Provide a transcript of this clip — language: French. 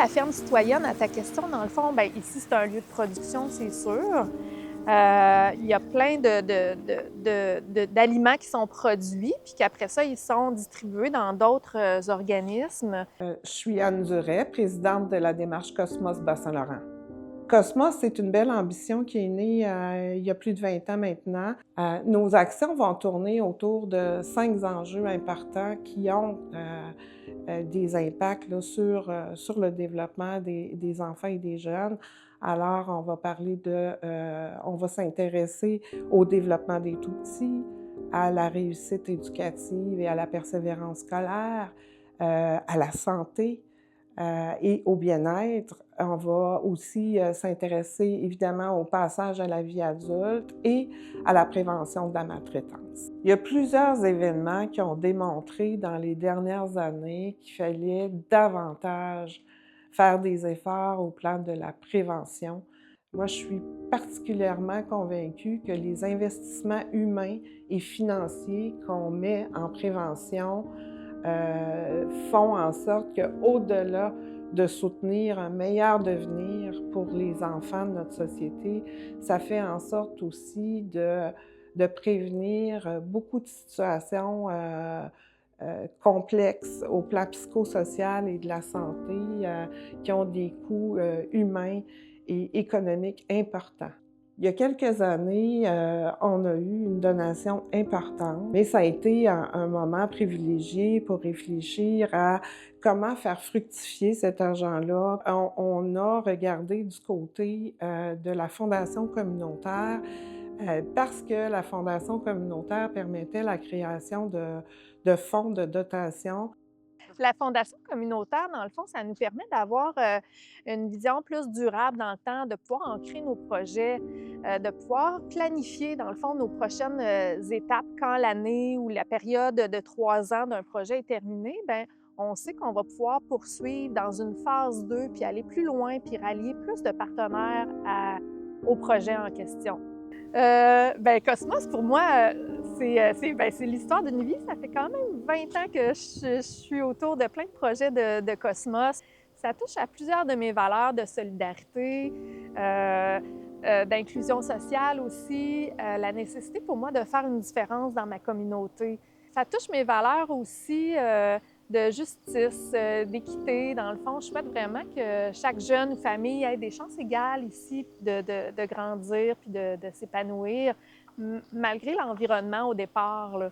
la ferme citoyenne, à ta question, dans le fond, bien, ici, c'est un lieu de production, c'est sûr. Il y a plein d'aliments qui sont produits, puis qu'après ça, ils sont distribués dans d'autres organismes. Je suis Anne Duret, présidente de la démarche Cosmos Bas-Saint-Laurent. Cosmos, c'est une belle ambition qui est née il y a plus de 20 ans maintenant. Nos actions vont tourner autour de 5 enjeux importants qui ont des impacts là, sur le développement des enfants et des jeunes. Alors, on va s'intéresser au développement des tout-petits, à la réussite éducative et à la persévérance scolaire, à la santé, et au bien-être. On va aussi s'intéresser évidemment au passage à la vie adulte et à la prévention de la maltraitance. Il y a plusieurs événements qui ont démontré dans les dernières années qu'il fallait davantage faire des efforts au plan de la prévention. Moi, je suis particulièrement convaincue que les investissements humains et financiers qu'on met en prévention font en sorte qu'au-delà de soutenir un meilleur devenir pour les enfants de notre société, ça fait en sorte aussi de prévenir beaucoup de situations complexes au plan psychosocial et de la santé qui ont des coûts humains et économiques importants. Il y a quelques années, on a eu une donation importante, mais ça a été un moment privilégié pour réfléchir à comment faire fructifier cet argent-là. On a regardé du côté de la fondation communautaire parce que la fondation communautaire permettait la création de fonds de dotation. La fondation communautaire, dans le fond, ça nous permet d'avoir une vision plus durable dans le temps, de pouvoir ancrer nos projets, de pouvoir planifier, dans le fond, nos prochaines étapes quand l'année ou la période de 3 ans d'un projet est terminée. Bien, on sait qu'on va pouvoir poursuivre dans une phase 2 puis aller plus loin, puis rallier plus de partenaires au projet en question. Ben, Cosmos, pour moi, c'est l'histoire d'une vie. Ça fait quand même 20 ans que je suis autour de plein de projets de Cosmos. Ça touche à plusieurs de mes valeurs de solidarité, d'inclusion sociale aussi, la nécessité pour moi de faire une différence dans ma communauté. Ça touche mes valeurs aussi de justice, d'équité. Dans le fond, je souhaite vraiment que chaque jeune ou famille ait des chances égales ici de grandir puis de s'épanouir, malgré l'environnement au départ, là.